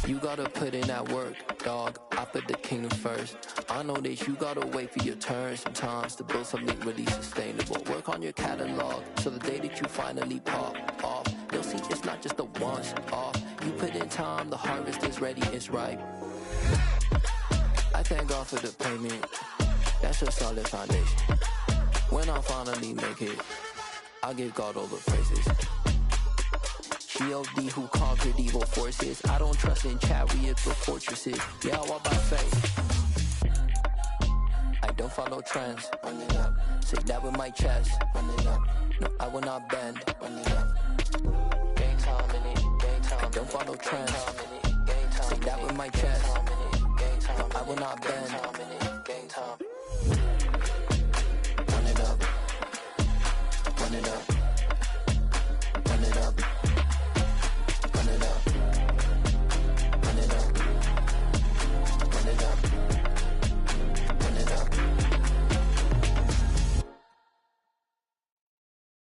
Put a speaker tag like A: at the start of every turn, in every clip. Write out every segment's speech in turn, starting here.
A: You gotta put in that work, dog. I put the kingdom first. I know that you gotta wait for your turn sometimes to build something really sustainable. Work on your catalog, so the day that you finally pop off, they'll see it's not just a once off. You put in time, the harvest is ready, it's ripe. I thank God for the payment. That's a solid foundation. When I finally make it, I'll give God all the praises. G.O.D. who conquered evil forces. I don't trust in chariots or fortresses. Yeah, I walk by faith. I don't follow trends. Run it up. Say that with my chest. Run it up. No, I will not bend. Run it up. Gang time in it. Gang time. I don't follow trends. Say that with my chest. No, I will not bend. Gang time. Run it up. Run it up. Run it up. Run it up. Run it up. Run it up. Run it up.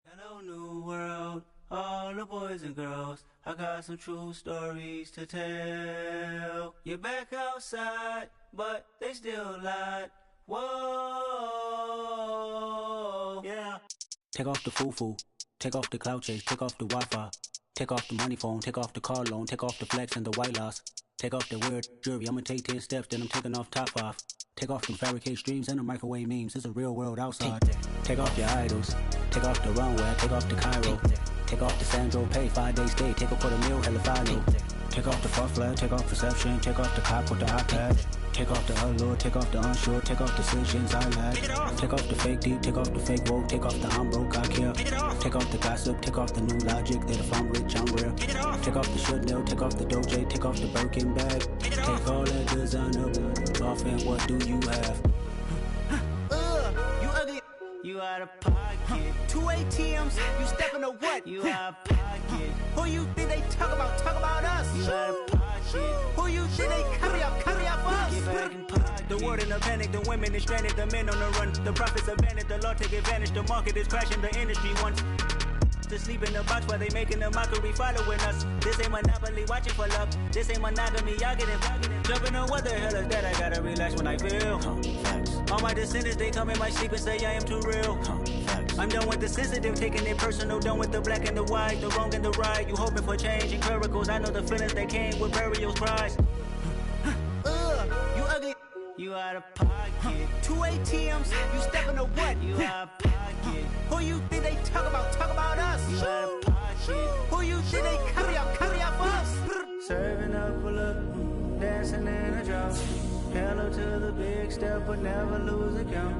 B: Hello, new world, all the boys and girls. I got some true stories to tell. You're back outside, but they still lied. Whoa, yeah.
C: Take off the foo-foo, take off the cloud chase, take off the Wi-Fi, take off the money phone, take off the car loan, take off the flex and the white loss, take off the weird jewelry. I'ma take 10 steps, then I'm taking off top off. Take off the fabricate streams and the microwave memes. It's a real world outside. Take off your idols, take off the runway, take off the Cairo, take off the Sandro Pay, 5-day stay, take off for the meal, hella final. Take off the fuck flag, take off perception, take off the cop with the iPad. Take off the allure, take off the unsure, take off decisions I lack. Take off the fake deep, take off the fake woke, take off the I'm broke, I care. Take off the gossip, take off the new logic, that if I'm rich, I'm real. Take off the Chanel, take off the Doja, take off the Birkin bag. Take all that designer off and what do you have?
B: You ugly, you out of pocket. 2 ATMs, you stepping to what? You out of pocket. Who you think they talk about us? You out of pocket. Who you think they carry up us? Get back in pocket. The world in a panic, the women is stranded, the men on the run. The profits abandoned, the law take advantage, the market is crashing, the industry wants to sleep in the box while they making a mockery following us. This ain't Monopoly, watching for love. This ain't monogamy, y'all get it. Jumping on what the hell is that? I gotta relax when I feel. All my descendants, they come in my sleep and say I am too real. I'm done with the sensitive, taking it personal. Done with the black and the white, the wrong and the right. You hoping for change and miracles. I know the feelings that came with burial cries. You ugly, you out of pocket. 2 ATMs, you stepping to what? You out of pocket. Who you think they talk about us? You out of pocket. Who you think they carry up us? Serving up a look, dancing in a drop. Hello to the big step, but never lose a count.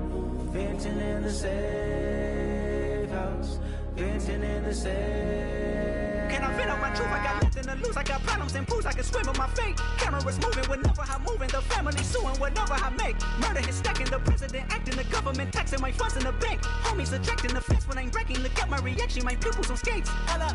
B: Venting in the safe house, venting in the safe. Can I vent out my truth? I got nothing to lose. I got problems and pools. I can swim with my fate. Cameras moving whenever I'm moving. The family suing whatever I make. Murder is stacking. The president acting. The government taxing my funds in the bank. Homies ejecting the fence when I'm breaking. Look at my reaction. My pupils on skates. Hold up.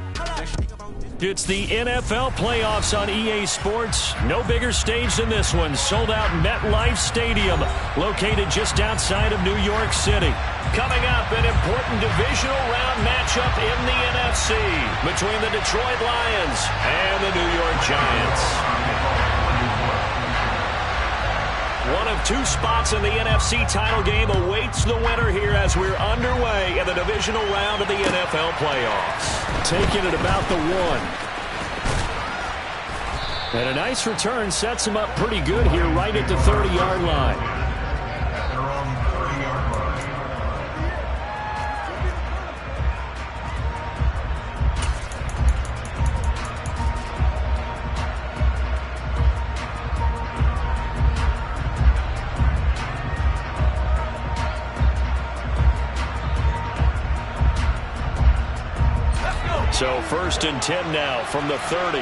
D: It's the NFL playoffs on EA Sports. No bigger stage than this one. Sold out MetLife Stadium, located just outside of New York City. Coming up, an important divisional round matchup in the NFC between the Detroit Lions and the New York Giants. One of two spots in the NFC title game awaits the winner here as we're underway in the divisional round of the NFL playoffs. Taking it about the 1. And a nice return sets him up pretty good here right at the 30-yard line. So 1st and 10 now from the 30.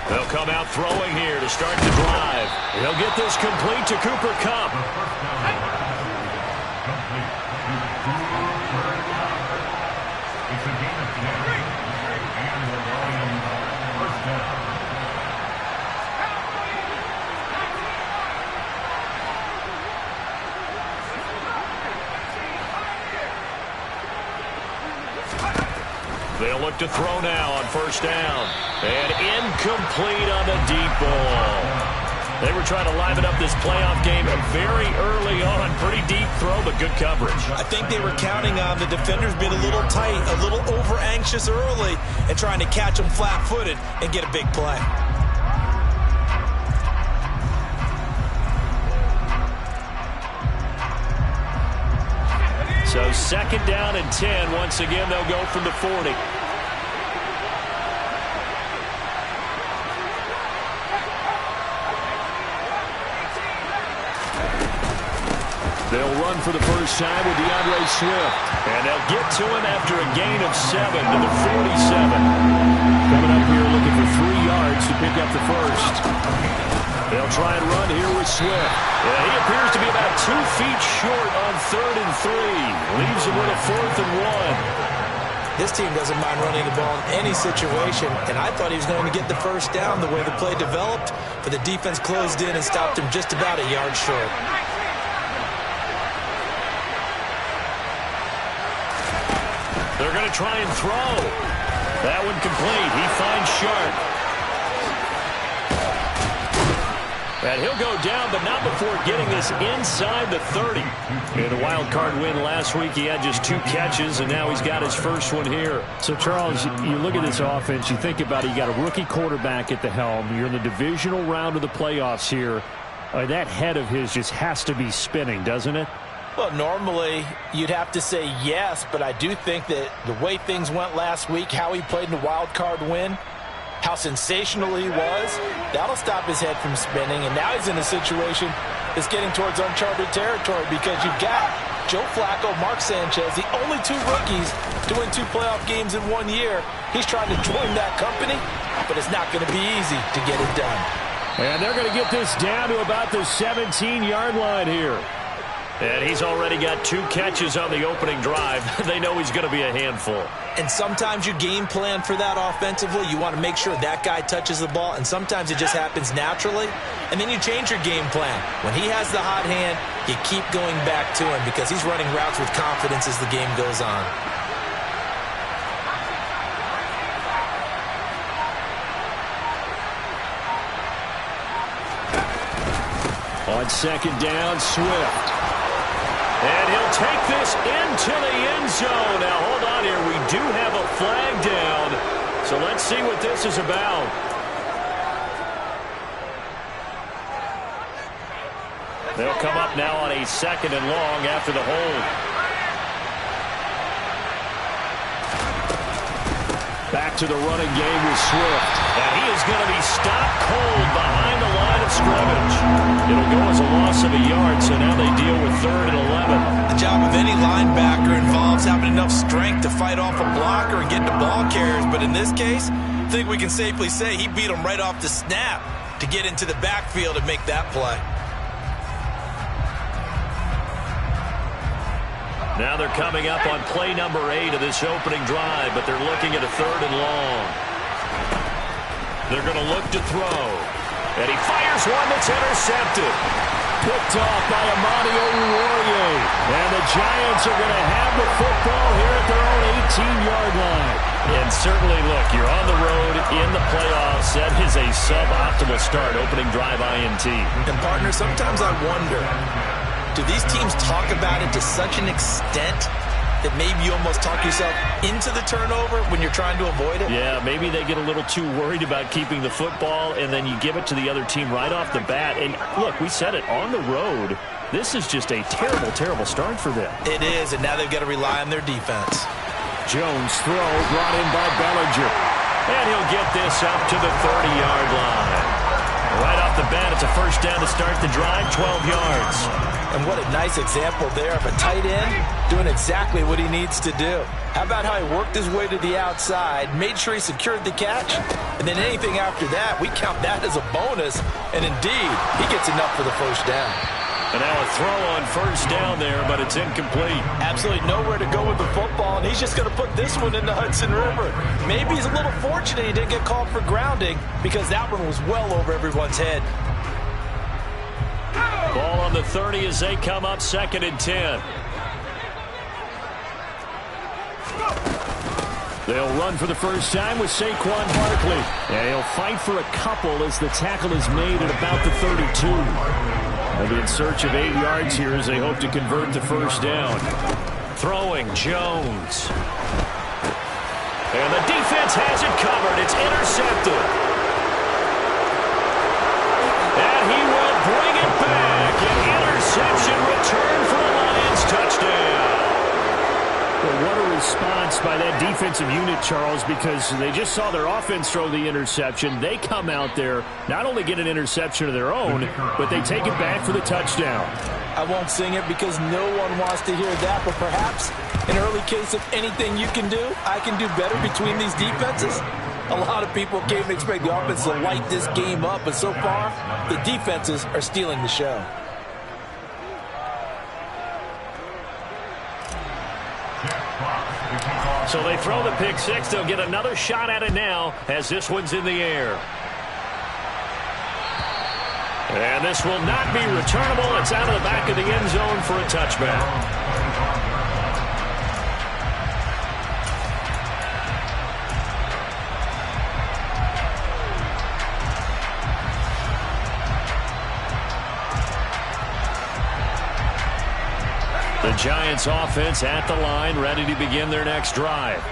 D: They'll come out throwing here to start the drive. He'll get this complete to Cooper Kupp. They'll look to throw now on first down. And incomplete on the deep ball. They were trying to liven up this playoff game very early on. Pretty deep throw, but good coverage.
E: I think they were counting on the defenders being a little tight, a little over-anxious early, and trying to catch them flat-footed and get a big play.
D: So second down and 10. Once again, they'll go from the 40. They'll run for the first time with DeAndre Swift. And they'll get to him after a gain of 7 to the 47. Coming up here looking for 3 yards to pick up the first. They'll try and run here with Swift. Yeah, he appears to be about 2 feet short on 3rd and 3. Leaves him with a 4th and 1.
E: This team doesn't mind running the ball in any situation, and I thought he was going to get the first down the way the play developed, but the defense closed in and stopped him just about a yard short.
D: They're going to try and throw. That one complete. He finds Sharp. And he'll go down, but not before getting this inside the 30. In a wild card win last week, he had just 2 catches, and now he's got his first one here.
F: So, Charles, you look at this offense, you think about it, you got a rookie quarterback at the helm. You're in the divisional round of the playoffs here. That head of his just has to be spinning, doesn't it?
E: Well, normally you'd have to say yes, but I do think that the way things went last week, how he played in the wild card win, how sensational he was, that'll stop his head from spinning. And now he's in a situation that's getting towards uncharted territory because you've got Joe Flacco, Mark Sanchez, the only 2 rookies doing 2 playoff games in 1 year. He's trying to join that company, but it's not going to be easy to get it done.
D: And they're going to get this down to about the 17-yard line here. And he's already got 2 catches on the opening drive. They know he's going to be a handful.
E: And sometimes you game plan for that offensively. You want to make sure that guy touches the ball, and sometimes it just happens naturally. And then you change your game plan. When he has the hot hand, you keep going back to him because he's running routes with confidence as the game goes on.
D: On second down, Swift. And he'll take this into the end zone. Now, hold on here. We do have a flag down. So let's see what this is about. They'll come up now on a 2nd and long after the hold. Back to the running game with Swift. And he is going to be stopped cold behind the line of scrimmage. It'll go as a loss of a yard, so now they deal with 3rd and 11.
E: The job of any linebacker involves having enough strength to fight off a blocker and get to ball carriers. But in this case, I think we can safely say he beat him right off the snap to get into the backfield and make that play.
D: Now they're coming up on play number 8 of this opening drive, but they're looking at a 3rd and long. They're going to look to throw. And he fires one that's intercepted. Picked off by Amani Oruwariye. And the Giants are going to have the football here at their own 18-yard line. And certainly, look, you're on the road in the playoffs. That is a suboptimal start, opening drive INT.
E: And, partner, sometimes I wonder, do these teams talk about it to such an extent that maybe you almost talk yourself into the turnover when you're trying to avoid it?
D: Yeah, maybe they get a little too worried about keeping the football, and then you give it to the other team right off the bat. And, look, we said it, on the road, this is just a terrible, terrible start for them.
E: It is, and now they've got to rely on their defense.
D: Jones throw brought in by Bellinger. And he'll get this up to the 30-yard line. Right off the bat, it's a first down to start the drive, 12 yards.
E: And what a nice example there of a tight end doing exactly what he needs to do. How about how he worked his way to the outside, made sure he secured the catch, and then anything after that, we count that as a bonus. And indeed, he gets enough for the first down.
D: And now a throw on first down there, but it's incomplete.
E: Absolutely nowhere to go with the football, and he's just going to put this one in the Hudson River. Maybe he's a little fortunate he didn't get called for grounding because that one was well over everyone's head.
D: Ball on the 30 as they come up, 2nd and 10. They'll run for the first time with Saquon Barkley. And he'll fight for a couple as the tackle is made at about the 32. They'll be in search of 8 yards here as they hope to convert the first down. Throwing Jones. And the defense has it covered. It's intercepted. And he will bring it back. An interception return for the Lions touchdown. Well, what a response by that defensive unit, Charles, because they just saw their offense throw the interception. They come out there, not only get an interception of their own, but they take it back for the touchdown.
E: I won't sing it because no one wants to hear that, but perhaps an early case of anything you can do, I can do better between these defenses. A lot of people came to expect the offense to light this game up, but so far, the defenses are stealing the show.
D: So they throw the pick six. They'll get another shot at it now as this one's in the air. And this will not be returnable. It's out of the back of the end zone for a touchback. The Giants offense at the line, ready to begin their next drive.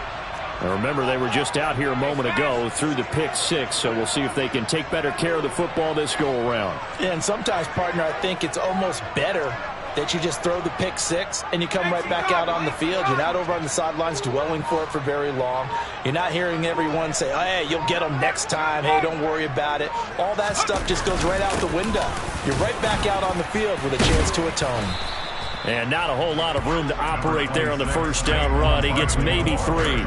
D: Now remember, they were just out here a moment ago through the pick six, so we'll see if they can take better care of the football this go-around.
E: And sometimes, partner, I think it's almost better that you just throw the pick six and you come right back out on the field. You're not over on the sidelines dwelling for it for very long. You're not hearing everyone say, oh, hey, you'll get them next time. Hey, don't worry about it. All that stuff just goes right out the window. You're right back out on the field with a chance to atone.
D: And not a whole lot of room to operate there on the first down run. He gets maybe 3.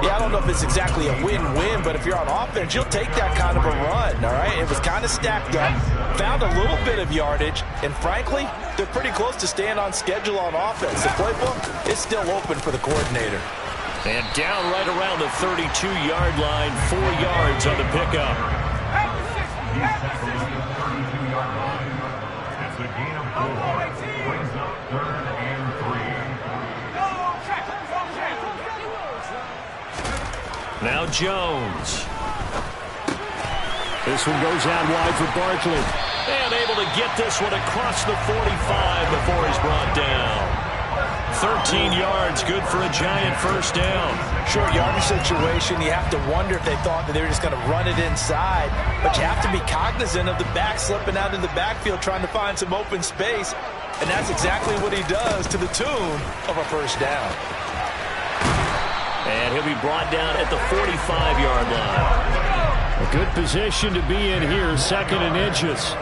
E: Yeah, I don't know if it's exactly a win-win, but if you're on offense, you'll take that kind of a run, all right? It was kind of stacked up, found a little bit of yardage, and frankly, they're pretty close to staying on schedule on offense. The playbook is still open for the coordinator.
D: And down right around the 32-yard line, 4 yards on the pickup.
G: It's a gain of 4. Brings up 3rd and 3.
D: Now Jones. This one goes out wide for Barkley. And able to get this one across the 45 before he's brought down. 13 yards, good for a Giant first down.
E: Short yardage situation, you have to wonder if they thought that they were just going to run it inside. But you have to be cognizant of the back slipping out in the backfield trying to find some open space. And that's exactly what he does to the tune of a first down.
D: And he'll be brought down at the 45-yard line. A good position to be in here, 2nd and inches.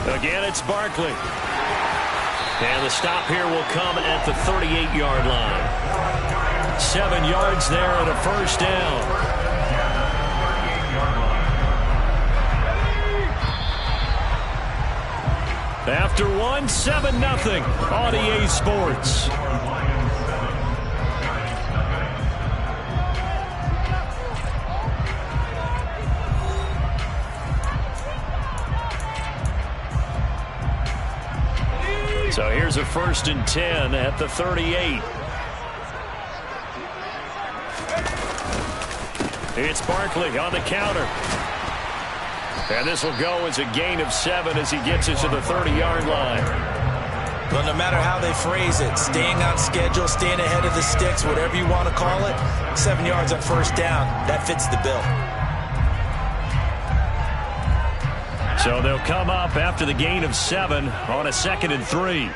D: Again, it's Barkley. And the stop here will come at the 38-yard line. 7 yards there and a first down. After 1, 7-0 on EA Sports. So here's a 1st and 10 at the 38. It's Barkley on the counter. And this will go as a gain of 7 as he gets it to the 30-yard line.
E: But no matter how they phrase it, staying on schedule, staying ahead of the sticks, whatever you want to call it, 7 yards on first down, that fits the bill.
D: So they'll come up after the gain of 7 on a 2nd and 3.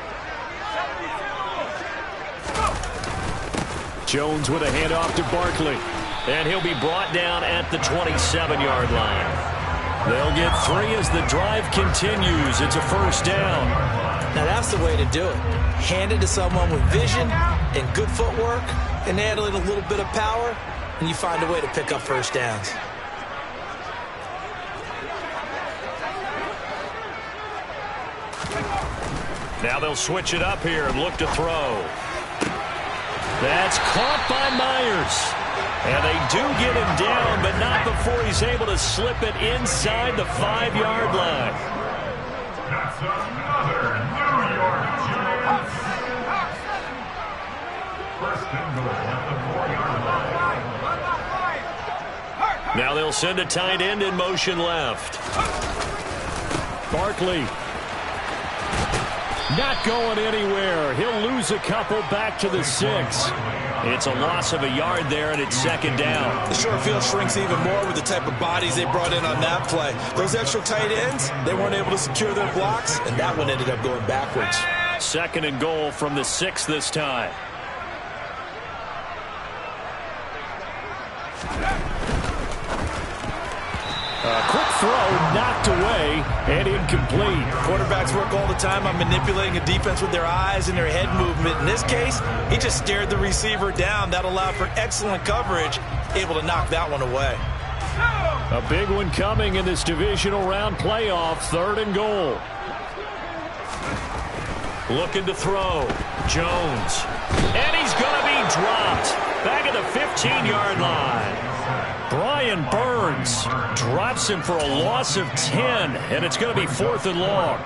D: Jones with a handoff to Barkley. And he'll be brought down at the 27-yard line. They'll get 3 as the drive continues. It's a first down.
E: Now that's the way to do it. Hand it to someone with vision and good footwork and add in a little bit of power, and you find a way to pick up first downs.
D: Now they'll switch it up here and look to throw. That's caught by Myers. And they do get him down, but not before he's able to slip it inside the 5-yard line.
G: That's another New York Giants.
D: Now they'll send a tight end in motion left. Barkley. Not going anywhere. He'll lose a couple back to the 6. It's a loss of a yard there, and it's second down.
E: The short field shrinks even more with the type of bodies they brought in on that play. Those extra tight ends, they weren't able to secure their blocks, and that one ended up going backwards.
D: Second and goal from the 6 this time. Quick throw knocked away and incomplete.
E: Quarterbacks work all the time on manipulating a defense with their eyes and their head movement. In this case, he just stared the receiver down. That allowed for excellent coverage, able to knock that one away.
D: A big one coming in this divisional round playoff. Third and goal. Looking to throw. Jones. And he's going to be dropped. Back at the 15-yard line. Brian Burns drops him for a loss of 10, and it's going to be 4th and long.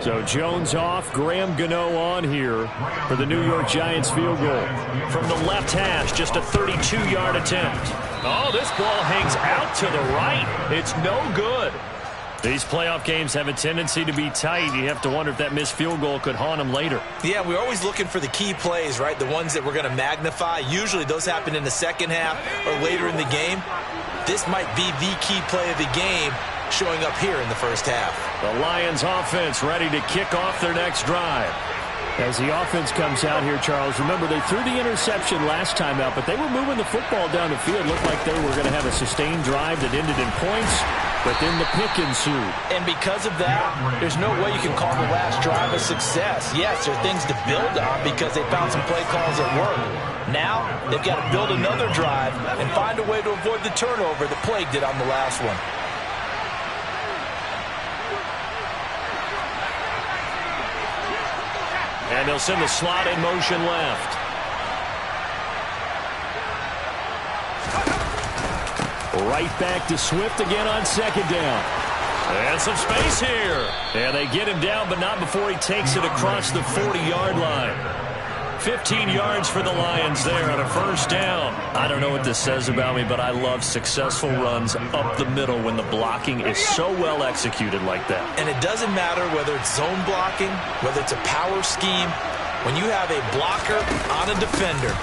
D: So Jones off, Graham Gano on here for the New York Giants field goal. From the left hash, just a 32-yard attempt. Oh, this ball hangs out to the right. It's no good. These playoff games have a tendency to be tight. You have to wonder if that missed field goal could haunt them later.
E: Yeah, we're always looking for the key plays, right? The ones that we're going to magnify. Usually those happen in the second half or later in the game. This might be the key play of the game showing up here in the first half.
D: The Lions offense ready to kick off their next drive.
F: As the offense comes out here, Charles, remember they threw the interception last time out, but they were moving the football down the field. Looked like they were going to have a sustained drive that ended in points, but then the pick ensued.
E: And because of that, there's no way you can call the last drive a success. Yes, there are things to build on because they found some play calls that work. Now, they've got to build another drive and find a way to avoid the turnover that plagued it on the last one.
D: And they'll send the slot in motion left. Right back to Swift again on second down. And some space here. And they get him down, but not before he takes it across the 40-yard line. 15 yards for the Lions there on a first down. I don't know what this says about me, but I love successful runs up the middle when the blocking is so well executed like that.
E: And it doesn't matter whether it's zone blocking, whether it's a power scheme. When you have a blocker on a defender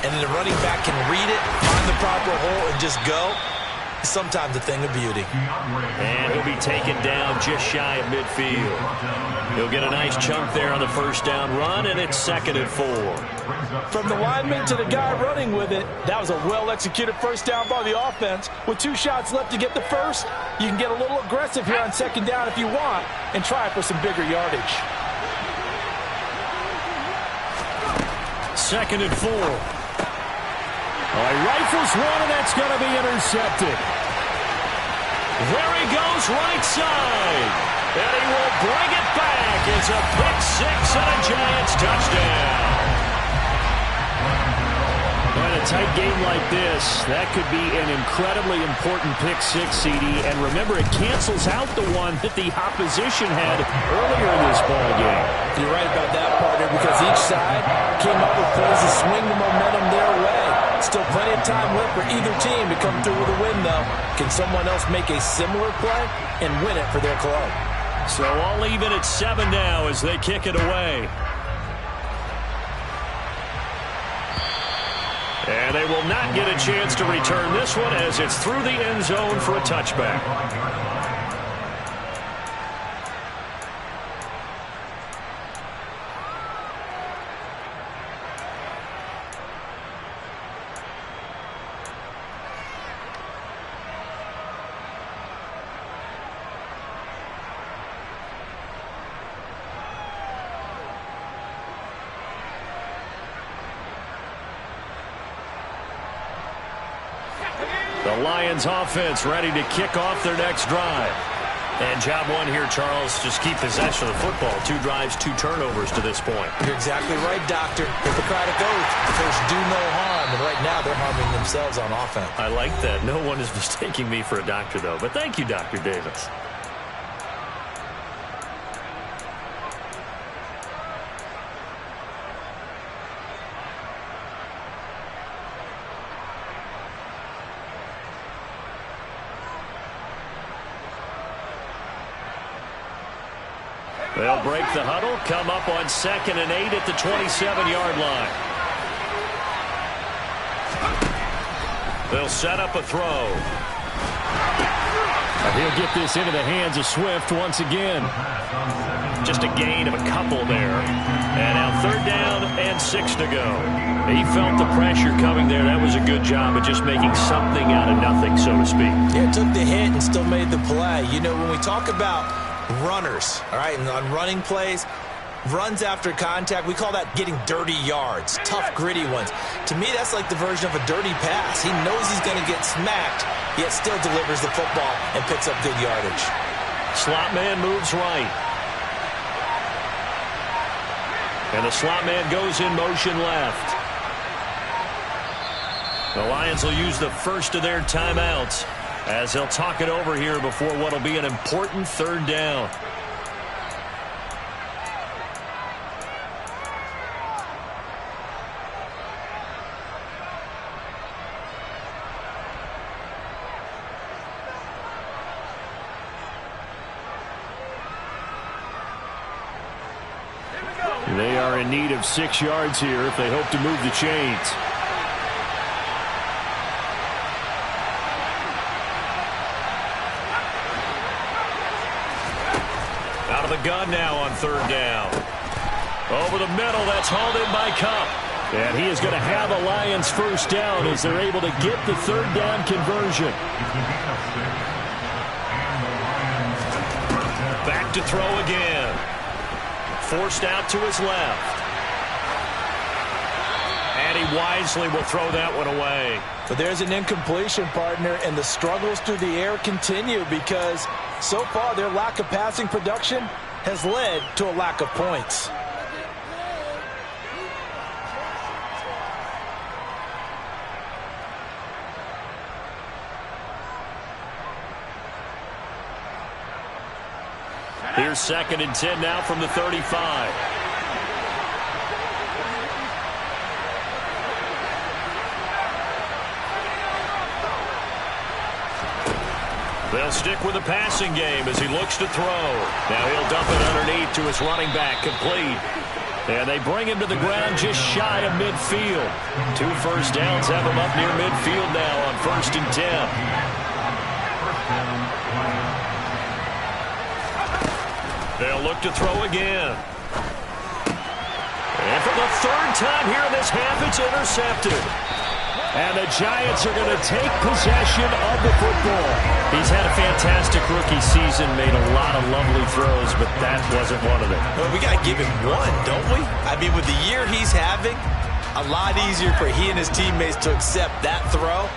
E: and then the running back can read it, find the proper hole, and just go, it's sometimes a thing of beauty.
D: And he'll be taken down just shy of midfield. He'll get a nice chunk there on the first down run, and it's 2nd and 4.
E: From the lineman to the guy running with it, that was a well-executed first down by the offense. With 2 shots left to get the first, you can get a little aggressive here on second down if you want and try for some bigger yardage.
D: 2nd and 4. Rifles one, and that's going to be intercepted. There he goes, right side. And he will bring it back. It's a pick 6 and a Giants touchdown.
F: In a tight game like this, that could be an incredibly important pick 6, CD. And remember, it cancels out the one that the opposition had earlier in this ball game.
E: You're right about that, partner, because each side came up with plays to swing the momentum their way. Still plenty of time left for either team to come through with a win, though. Can someone else make a similar play and win it for their club?
D: So all even at 7 now as they kick it away. And they will not get a chance to return this one as it's through the end zone for a touchback. The Lions offense ready to kick off their next drive. And job one here, Charles, just keep possession of the football. 2 drives, 2 turnovers to this point.
E: You're exactly right, Doctor. Hippocratic oath, first do no harm. And right now they're harming themselves on offense.
D: I like that. No one is mistaking me for a doctor, though. But thank you, Dr. Davis. They'll break the huddle, come up on 2nd and 8 at the 27-yard line. They'll set up a throw.
F: He'll get this into the hands of Swift once again.
D: Just a gain of a couple there. And now 3rd down and 6 to go. He felt the pressure coming there. That was a good job of just making something out of nothing, so to speak.
E: Yeah, took the hit and still made the play. You know, when we talk about runners, all right, and on running plays, runs after contact, we call that getting dirty yards, tough, gritty ones. To me, that's like the version of a dirty pass. He knows he's going to get smacked, yet still delivers the football and picks up good yardage.
D: Slot man moves right. And the slot man goes in motion left. The Lions will use the first of their timeouts as they'll talk it over here before what will be an important 3rd down.
F: They are in need of 6 yards here if they hope to move the chains.
D: Out of the gun now on 3rd down. Over the middle, that's hauled in by Kupp.
F: And he is going to have a Lions 1st down as they're able to get the 3rd down conversion.
D: Back to throw again. Forced out to his left. And he wisely will throw that one away.
E: But there's an incompletion, partner, and the struggles through the air continue because so far their lack of passing production has led to a lack of points.
D: Here's 2nd and 10 now from the 35. They'll stick with the passing game as he looks to throw. Now he'll dump it underneath to his running back, complete. And they bring him to the ground just shy of midfield. 2 first downs have him up near midfield now on 1st and 10. They'll look to throw again. And for the 3rd time here in this half, it's intercepted.
F: And the Giants are going to take possession of the football.
D: He's had a fantastic rookie season, made a lot of lovely throws, but that wasn't one of them.
E: Well, we got to give him one, don't we? I mean, with the year he's having, a lot easier for he and his teammates to accept that throw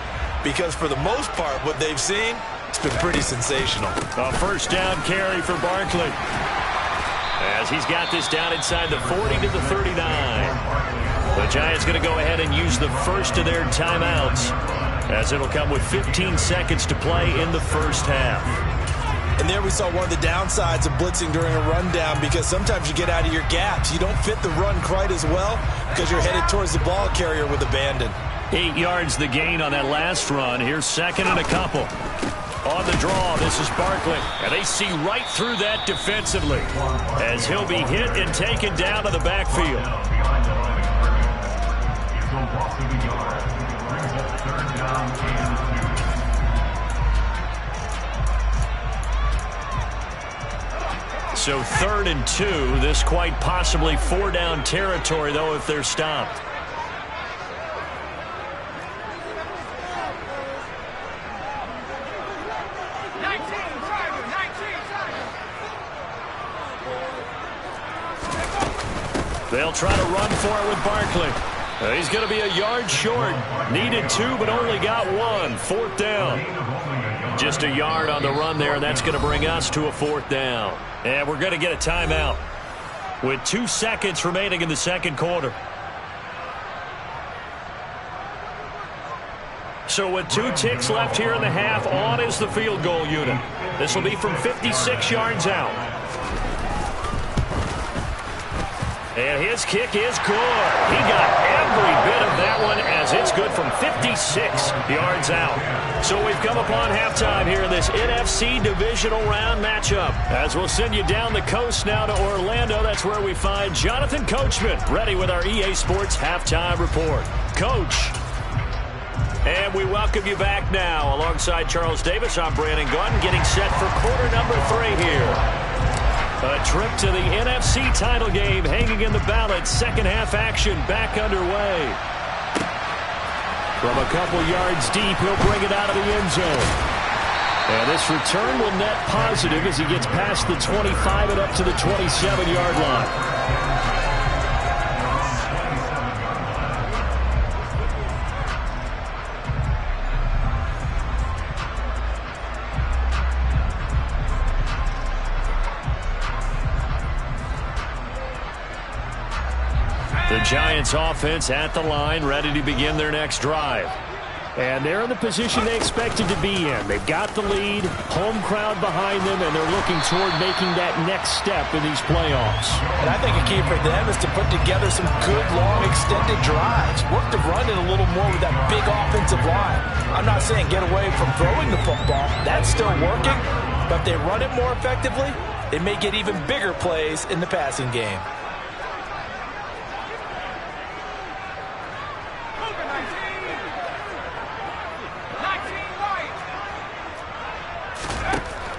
E: because for the most part, what they've seen, it's been pretty sensational.
D: A 1st down carry for Barkley as he's got this down inside the 40 to the 39. The Giants going to go ahead and use the first of their timeouts as it'll come with 15 seconds to play in the 1st half.
E: And there we saw one of the downsides of blitzing during a rundown because sometimes you get out of your gaps. You don't fit the run quite as well because you're headed towards the ball carrier with abandon.
D: 8 yards the gain on that last run. Here's 2nd and a couple. On the draw, this is Barkley. And they see right through that defensively as he'll be hit and taken down to the backfield. So 3rd and 2. This quite possibly 4-down territory, though, if they're stopped. They'll try to run for it with Barkley. He's going to be a yard short. Needed 2, but only got 1. 4th down. Just a yard on the run there, and that's going to bring us to a 4th down. And we're going to get a timeout with 2 seconds remaining in the 2nd quarter. So with 2 ticks left here in the half, on is the field goal unit. This will be from 56 yards out. And his kick is good. He got every bit of that one as it's good from 56 yards out. So we've come upon halftime here in this NFC divisional round matchup. As we'll send you down the coast now to Orlando, that's where we find Jonathan Coachman ready with our EA Sports halftime report. Coach. And we welcome you back now. Alongside Charles Davis, I'm Brandon Gaudin getting set for quarter number 3 here. A trip to the NFC title game hanging in the balance. Second half action back underway. From a couple yards deep, he'll bring it out of the end zone. And this return will net positive as he gets past the 25 and up to the 27-yard line. The Giants offense at the line, ready to begin their next drive. And they're in the position they expected to be in. They've got the lead, home crowd behind them, and they're looking toward making that next step in these playoffs.
E: And I think a key for them is to put together some good, long, extended drives. Work the run in a little more with that big offensive line. I'm not saying get away from throwing the football. That's still working. But if they run it more effectively, they may get even bigger plays in the passing game.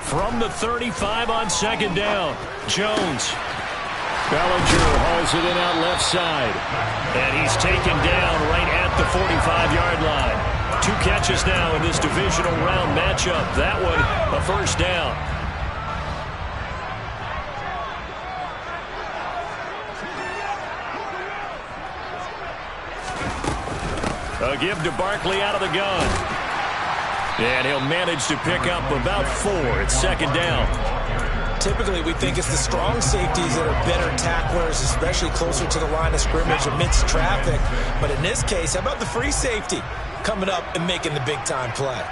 D: From the 35 on second down, Jones. Bellinger hauls it in out left side. And he's taken down right at the 45-yard line. 2 catches now in this divisional round matchup. That one, a first down. A give to Barkley out of the gun. And he'll manage to pick up about 4. It's second down.
E: Typically, we think it's the strong safeties that are better tacklers, especially closer to the line of scrimmage amidst traffic. But in this case, how about the free safety coming up and making the big-time play?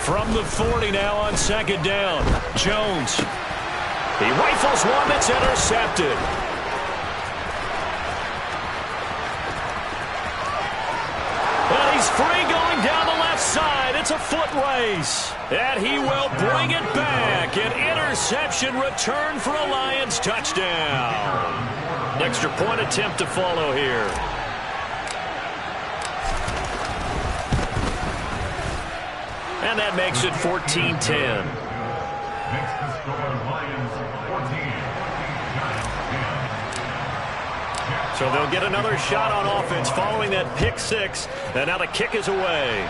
D: From the 40 now on second down, Jones. He rifles one that's intercepted. Free going down the left side. It's a foot race. And he will bring it back. An interception return for a Lions touchdown. Extra point attempt to follow here. And that makes it 14-10.
G: Next to score, Lions 14.
D: So they'll get another shot on offense following that pick 6. And now the kick is away.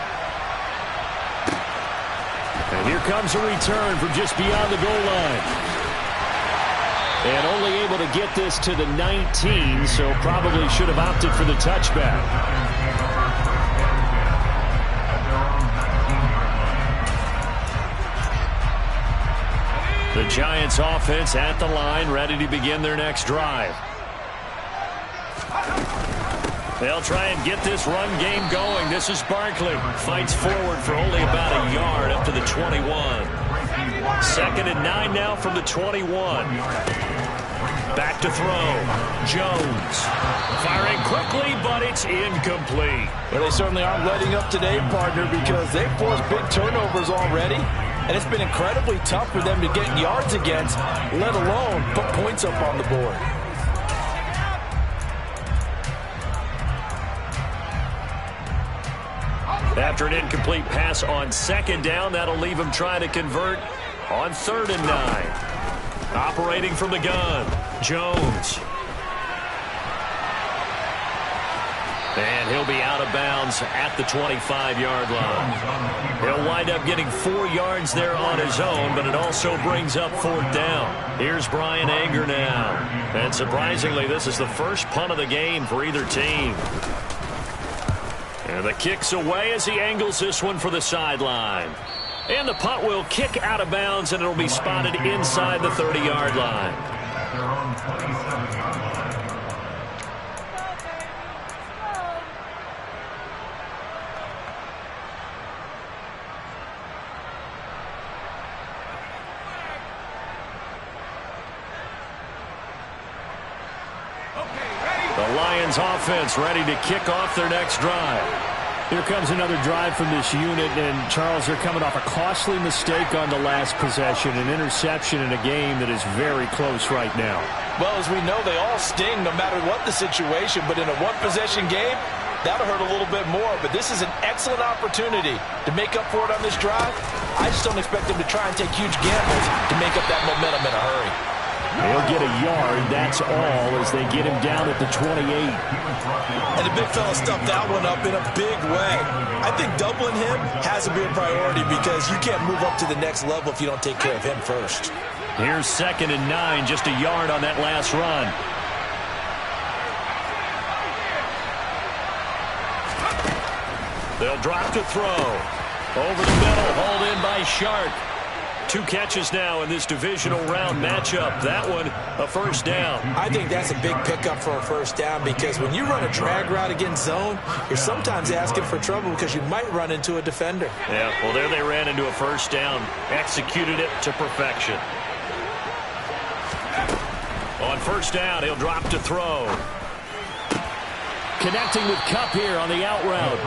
D: And here comes a return from just beyond the goal line. And only able to get this to the 19, so probably should have opted for the touchback. The Giants offense at the line, ready to begin their next drive. They'll try and get this run game going. This is Barkley. Fights forward for only about a yard up to the 21. Second and 9 now from the 21. Back to throw. Jones. Firing quickly, but it's incomplete.
E: Well, they certainly aren't letting up today, partner, because they've forced big turnovers already. And it's been incredibly tough for them to get yards against, let alone put points up on the board.
D: After an incomplete pass on second down, that'll leave him trying to convert on 3rd and 9. Operating from the gun, Jones. And he'll be out of bounds at the 25-yard line. He'll wind up getting 4 yards there on his own, but it also brings up 4th down. Here's Bryan Anger now. And surprisingly, this is the first punt of the game for either team. And the kick's away as he angles this one for the sideline. And the punt will kick out of bounds, and it'll be spotted inside the 30-yard line. Lions offense ready to kick off their next drive.
F: Here comes another drive from this unit, and Charles, they're coming off a costly mistake on the last possession, an interception in a game that is very close right now.
E: Well, as we know, they all sting no matter what the situation, but in a one-possession game, that'll hurt a little bit more. But this is an excellent opportunity to make up for it on this drive. I just don't expect them to try and take huge gambles to make up that momentum in a hurry.
F: They'll get a yard, that's all, as they get him down at the 28.
E: And the big fella stuffed that one up in a big way. I think doubling him has to be a priority because you can't move up to the next level if you don't take care of him first.
D: Here's 2nd and 9, just a yard on that last run. They'll drop to throw. Over the middle, hauled in by Shark. 2 catches now in this divisional round matchup. That one, a first down.
E: I think that's a big pickup for a first down because when you run a drag route against zone, you're sometimes asking for trouble because you might run into a defender.
D: Yeah, well, there they ran into a first down. Executed it to perfection. On first down, he'll drop to throw. Connecting with Kupp here on the out route.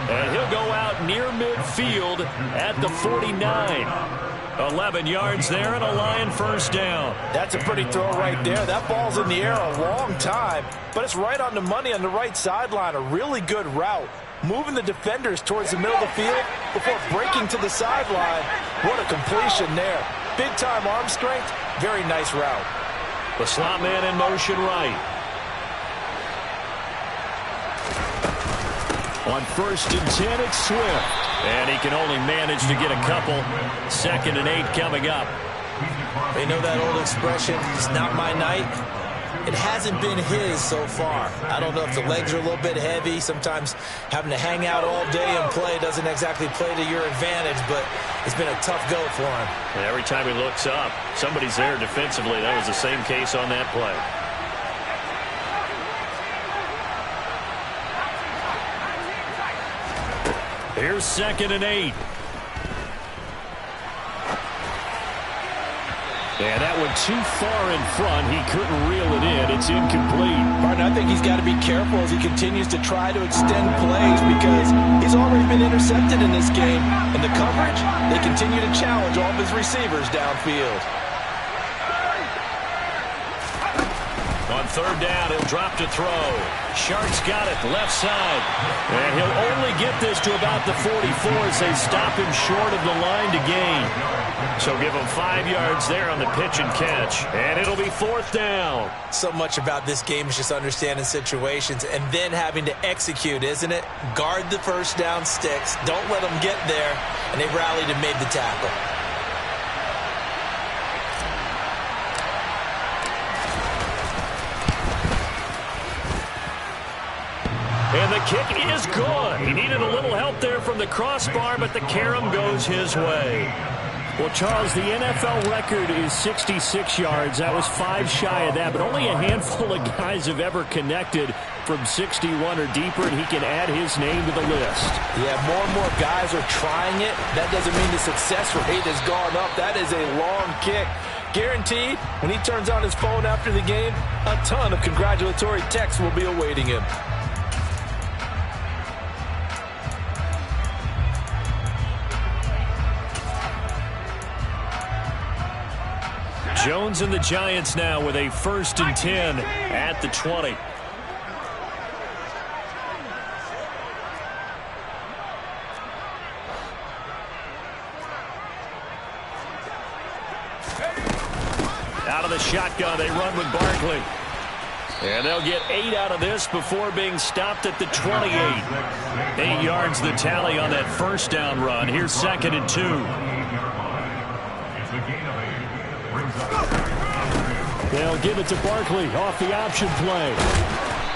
D: And he'll go out near midfield at the 49. 11 yards there and a Lion first down.
E: That's a pretty throw right there. That ball's in the air a long time, but it's right on the money on the right sideline. A really good route. Moving the defenders towards the middle of the field before breaking to the sideline. What a completion there. Big-time arm strength. Very nice route.
D: The slot man in motion right. On 1st and 10, it's Swift. And he can only manage to get a couple. 2nd and 8 coming up.
E: They know that old expression, it's not my night. It hasn't been his so far. I don't know if the legs are a little bit heavy. Sometimes having to hang out all day and play doesn't exactly play to your advantage, but it's been a tough go for him.
D: And every time he looks up, somebody's there defensively. That was the same case on that play. Here's 2nd and 8. And that one too far in front. He couldn't reel it in. It's incomplete.
E: Martin, I think he's got to be careful as he continues to try to extend plays because he's already been intercepted in this game. And the coverage, they continue to challenge all of his receivers downfield.
D: On 3rd down, he'll drop to throw. Shark's got it, left side. And he'll only get this to about the 44 as they stop him short of the line to gain. So give him 5 yards there on the pitch and catch. And it'll be 4th down.
E: So much about this game is just understanding situations and then having to execute, isn't it? Guard the first down sticks. Don't let them get there. And they rallied and made the tackle.
D: And the kick is good. He needed a little help there from the crossbar, but the carom goes his way.
F: Well, Charles, the NFL record is 66 yards. That was 5 shy of that, but only a handful of guys have ever connected from 61 or deeper, and he can add his name to the list.
E: Yeah, more and more guys are trying it. That doesn't mean the success rate has gone up. That is a long kick. Guaranteed, when he turns on his phone after the game, a ton of congratulatory texts will be awaiting him.
D: Jones and the Giants now with a 1st and 10 at the 20. Out of the shotgun, they run with Barkley. And they'll get 8 out of this before being stopped at the 28. 8 yards the tally on that first down run. Here's 2nd and 2.
F: They'll give it to Barkley off the option play.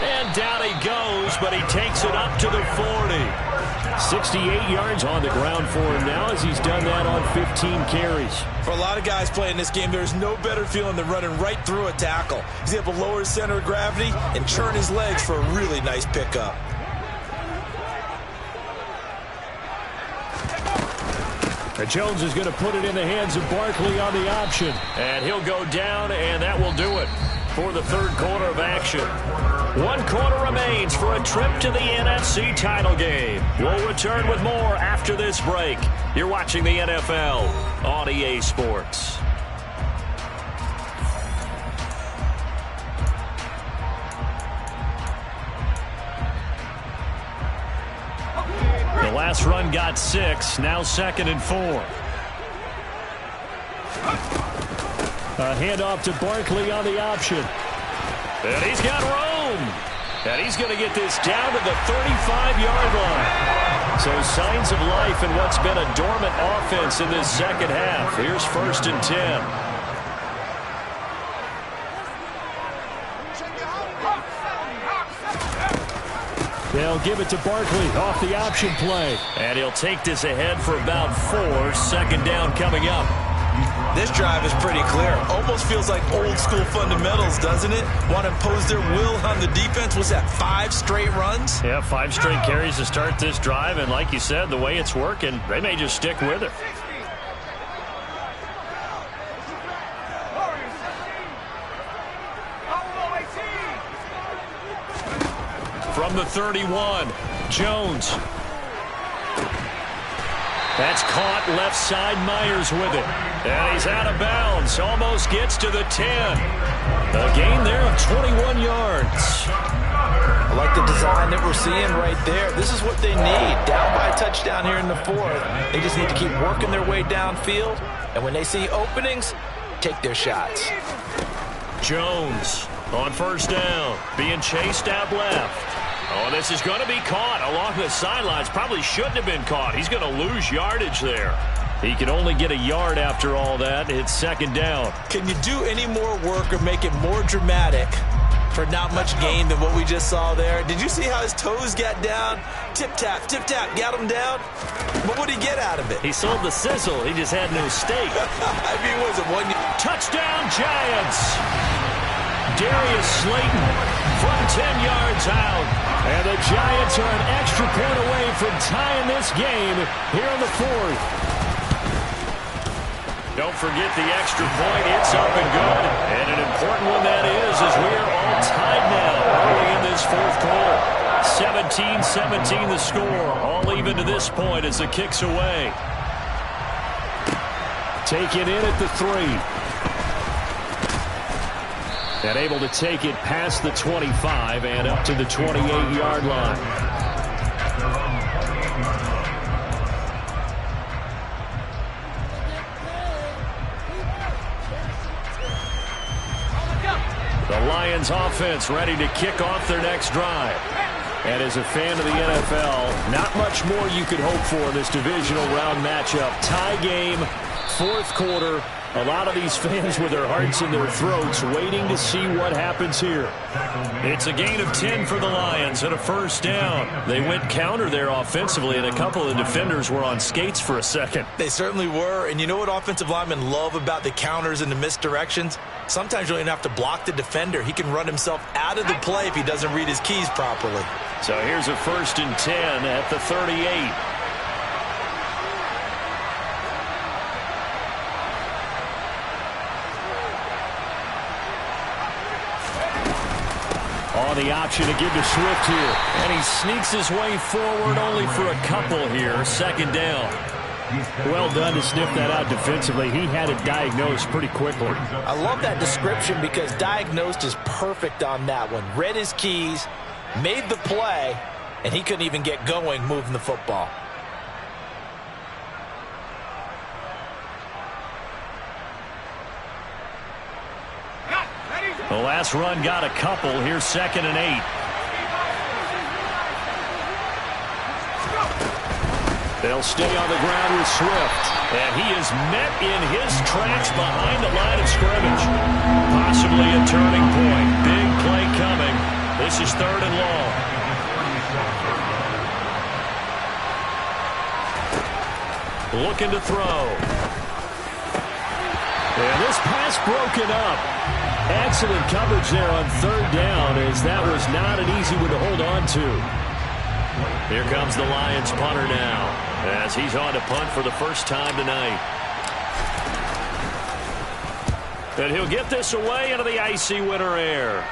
D: And down he goes, but he takes it up to the 40. 68 yards on the ground for him now as he's done that on 15 carries.
E: For a lot of guys playing this game, there's no better feeling than running right through a tackle. He's able to lower his center of gravity and churn his legs for a really nice pickup.
F: Jones is going to put it in the hands of Barkley on the option.
D: And he'll go down, and that will do it for the 3rd quarter of action. 1 quarter remains for a trip to the NFC title game. We'll return with more after this break. You're watching the NFL on EA Sports. The last run got 6, now 2nd and 4.
F: A handoff to Barkley on the option.
D: And he's got room. And he's going to get this down to the 35-yard line. So signs of life in what's been a dormant offense in this second half. Here's 1st and 10.
F: They'll give it to Barkley off the option play.
D: And he'll take this ahead for about 4. 2nd down coming up.
E: This drive is pretty clear. Almost feels like old school fundamentals, doesn't it? Want to impose their will on the defense. Was that 5 straight runs?
D: Yeah, 5 straight carries to start this drive. And like you said, the way it's working, they may just stick with it. From the 31, Jones. That's caught left side. Myers with it. And he's out of bounds. Almost gets to the 10. A gain there of 21 yards.
E: I like the design that we're seeing right there. This is what they need. Down by a touchdown here in the 4th. They just need to keep working their way downfield. And when they see openings, take their shots.
D: Jones on 1st down. Being chased out left. Oh, this is going to be caught along the sidelines. Probably shouldn't have been caught. He's going to lose yardage there. He can only get a yard after all that. It's 2nd down.
E: Can you do any more work or make it more dramatic for not much gain than what we just saw there? Did you see how his toes got down? Tip-tap, got him down. But what did he get out of it?
D: He sold the sizzle. He just had no steak.
E: I mean, was it one?
D: Touchdown, Giants. Darius Slayton from 10 yards out.
F: And the Giants are an extra point away from tying this game here in the 4th.
D: Don't forget the extra point. It's up and good. And an important one that is, as we are all tied now early in this 4th quarter. 17-17 the score. All even to this point as the kick's away.
F: Taken in at the 3.
D: And able to take it past the 25 and up to the 28-yard line. The Lions offense ready to kick off their next drive. And as a fan of the NFL, not much more you could hope for in this divisional round matchup. Tie game, 4th quarter. A lot of these fans with their hearts in their throats waiting to see what happens here. It's a gain of 10 for the Lions and a 1st down. They went counter there offensively, and a couple of defenders were on skates for a second.
E: They certainly were, and you know what offensive linemen love about the counters and the misdirections? Sometimes you don't even have to block the defender. He can run himself out of the play if he doesn't read his keys properly.
D: So here's a 1st and 10 at the 38. On the option to give to Swift here. And he sneaks his way forward only for a couple here. 2nd down.
F: Well done to sniff that out defensively. He had it diagnosed pretty quickly.
E: I love that description because diagnosed is perfect on that one. Read his keys, made the play, and he couldn't even get going moving the football.
D: The last run got a couple. Here's 2nd and 8. They'll stay on the ground with Swift. And he is met in his tracks behind the line of scrimmage. Possibly a turning point. Big play coming. This is 3rd and long. Looking to throw.
F: And this pass broken up. Excellent coverage there on 3rd down, as that was not an easy one to hold on to.
D: Here comes the Lions punter now, as he's on to punt for the first time tonight. And he'll get this away into the icy winter air.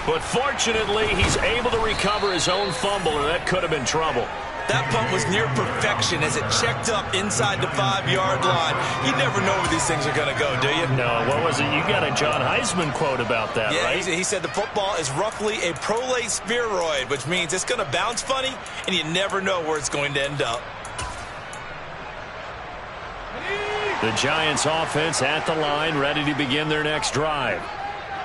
D: But fortunately, he's able to recover his own fumble, or that could have been trouble.
H: That punt was near perfection as it checked up inside the 5-yard line. You never know where these things are going to go, do you?
D: No, what was it? You got a John Heisman quote about that, right?
H: Yeah, he said the football is roughly a prolate spheroid, which means it's going to bounce funny, and you never know where it's going to end up.
D: The Giants offense at the line, ready to begin their next drive.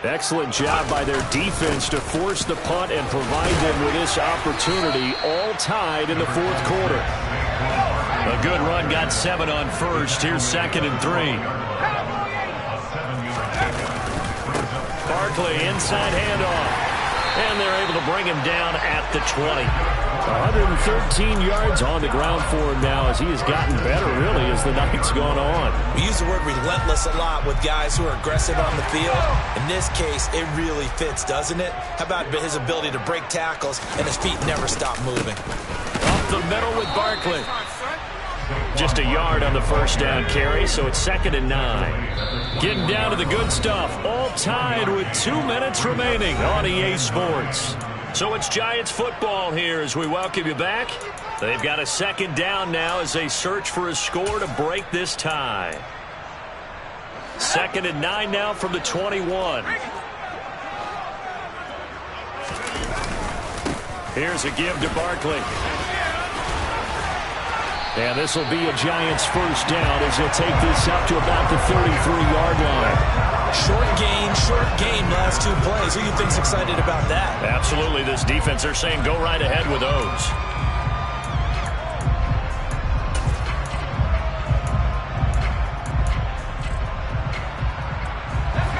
D: Excellent job by their defense to force the punt and provide them with this opportunity, all tied in the fourth quarter. A good run, got 7 on first. Here's 2nd and 3. Barkley, inside handoff. And they're able to bring him down at the 20. 113 yards on the ground for him now as he has gotten better, really, as the night's gone on.
H: We use the word relentless a lot with guys who are aggressive on the field. In this case, it really fits, doesn't it? How about his ability to break tackles and his feet never stop moving?
D: Up the middle with Barkley. Just a yard on the first down carry, so it's 2nd and 9. Getting down to the good stuff, all tied with 2 minutes remaining on EA Sports. So it's Giants football here as we welcome you back. They've got a 2nd down now as they search for a score to break this tie. 2nd and 9 now from the 21. Here's a give to Barkley. And this will be a Giants first down as they'll take this up to about the 33-yard line.
H: Short gain, last 2 plays. Who do you think's excited about that?
D: Absolutely, this defense, they're saying go right ahead with those.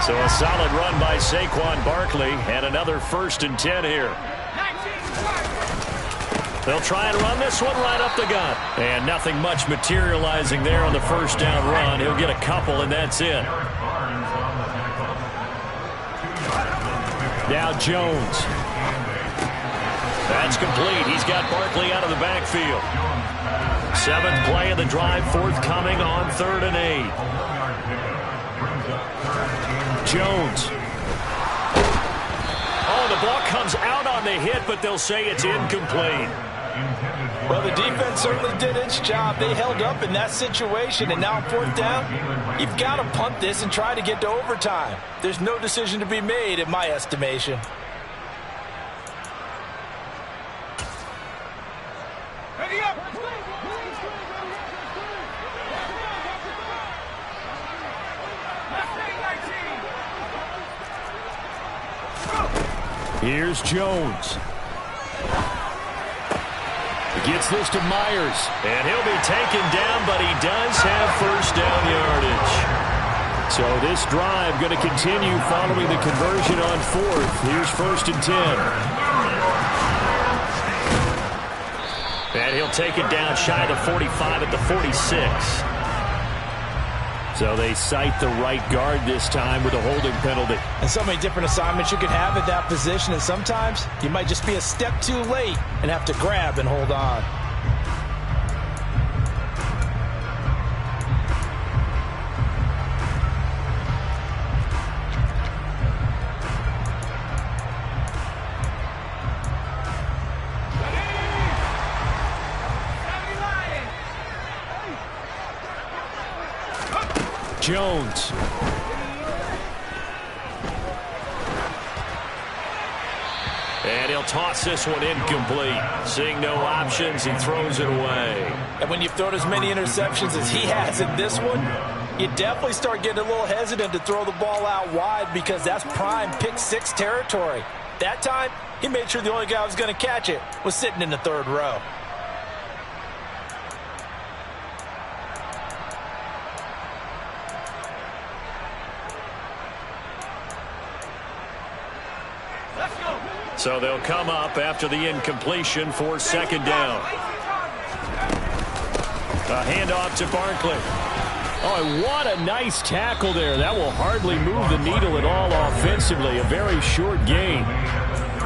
D: So a solid run by Saquon Barkley and another 1st and 10 here. They'll try and run this one right up the gut. And nothing much materializing there on the first down run. He'll get a couple, and that's it. Now Jones. That's complete. He's got Barkley out of the backfield. 7th play of the drive, forthcoming on 3rd and 8. Jones. Oh, the ball comes out on the hit, but they'll say it's incomplete.
E: Well, the defense certainly did its job. They held up in that situation, and now on 4th down, you've got to punt this and try to get to overtime. There's no decision to be made, in my estimation.
D: Here's Jones. Gets this to Myers, and he'll be taken down, but he does have first down yardage. So this drive going to continue following the conversion on 4th. Here's 1st and 10. And he'll take it down shy of the 45 at the 46. So they cite the right guard this time with a holding penalty.
E: And so many different assignments you could have at that position, and sometimes you might just be a step too late and have to grab and hold on.
D: Jones. And he'll toss this one incomplete. Seeing no options, he throws it away.
E: And when you've thrown as many interceptions as he has in this one, you definitely start getting a little hesitant to throw the ball out wide because that's prime pick 6 territory. That time, he made sure the only guy who was going to catch it was sitting in the 3rd row.
D: So they'll come up after the incompletion for 2nd down. A handoff to Barkley. Oh, what a nice tackle there. That will hardly move the needle at all offensively. A very short gain.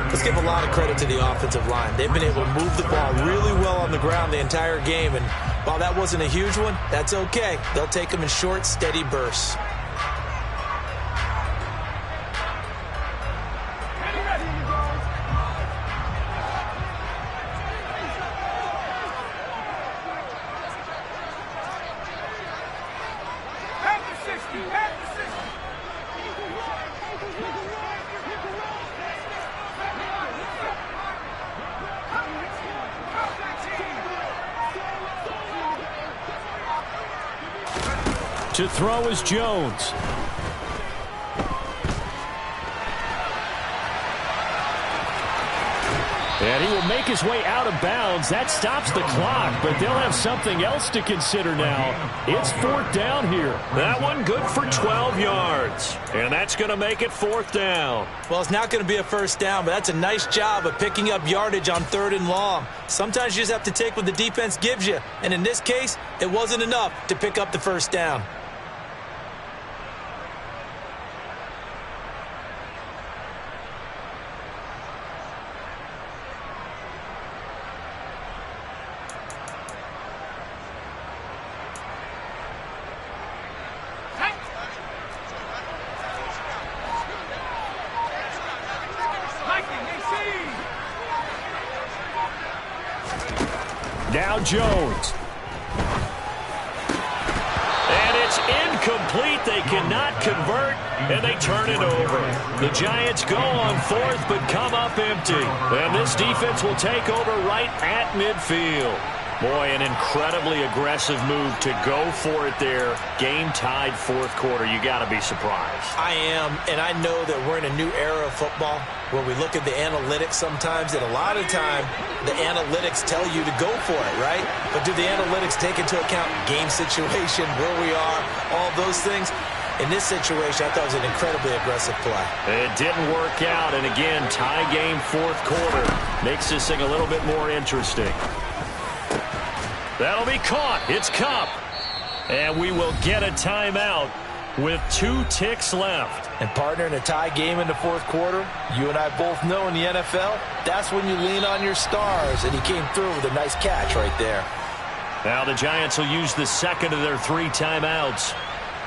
H: Let's give a lot of credit to the offensive line. They've been able to move the ball really well on the ground the entire game. And while that wasn't a huge one, that's okay. They'll take them in short, steady bursts.
D: To throw is Jones. And he will make his way out of bounds. That stops the clock, but they'll have something else to consider now. It's 4th down here. That one good for 12 yards. And that's going to make it 4th down.
H: Well, it's not going to be a first down, but that's a nice job of picking up yardage on 3rd and long. Sometimes you just have to take what the defense gives you. And in this case, it wasn't enough to pick up the first down.
D: Now Jones. And it's incomplete. They cannot convert, and they turn it over. The Giants go on 4th, but come up empty. And this defense will take over right at midfield. Boy, an incredibly aggressive move to go for it there. Game tied 4th quarter. You got to be surprised.
H: I am, and I know that we're in a new era of football where we look at the analytics sometimes, and a lot of time the analytics tell you to go for it, right? But do the analytics take into account game situation, where we are, all those things? In this situation, I thought it was an incredibly aggressive play.
D: It didn't work out, and again, tie game 4th quarter makes this thing a little bit more interesting. That'll be caught. It's Kupp. And we will get a timeout with 2 ticks left.
H: And partner, in a tie game in the 4th quarter, you and I both know in the NFL, that's when you lean on your stars. And he came through with a nice catch right there.
D: Now the Giants will use the second of their 3 timeouts.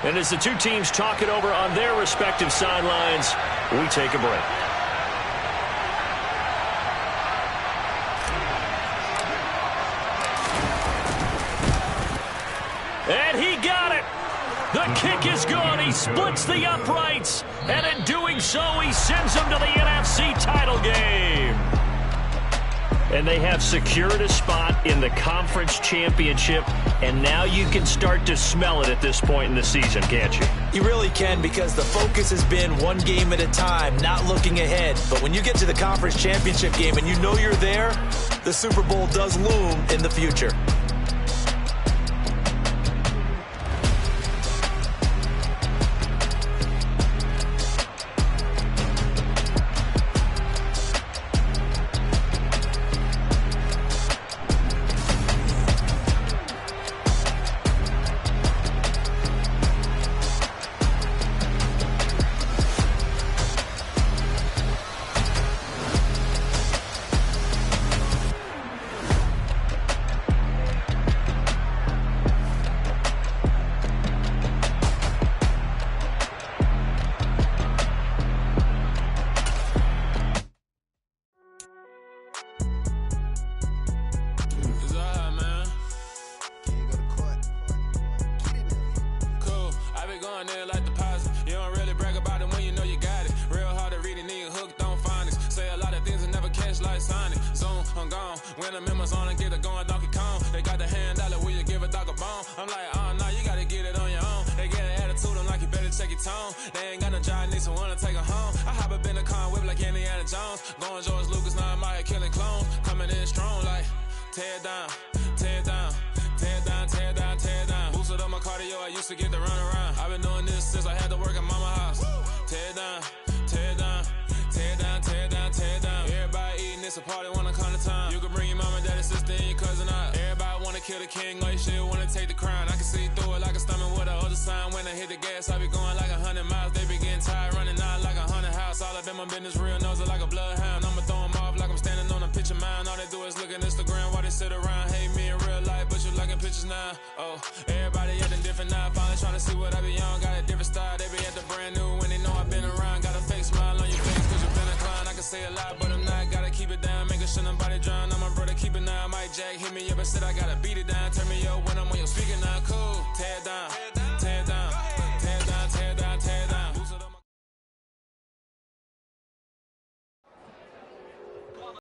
D: And as the 2 teams talk it over on their respective sidelines, we take a break. And he got it. The kick is gone. He splits the uprights. And in doing so, he sends them to the NFC title game. And they have secured a spot in the conference championship. And now you can start to smell it at this point in the season, can't you?
H: You really can, because the focus has been one game at a time, not looking ahead. But when you get to the conference championship game and you know you're there, the Super Bowl does loom in the future.
I: Jack hit me up and said I gotta beat it down. Turn me up when I'm on your speaker now. Cool. Tear down.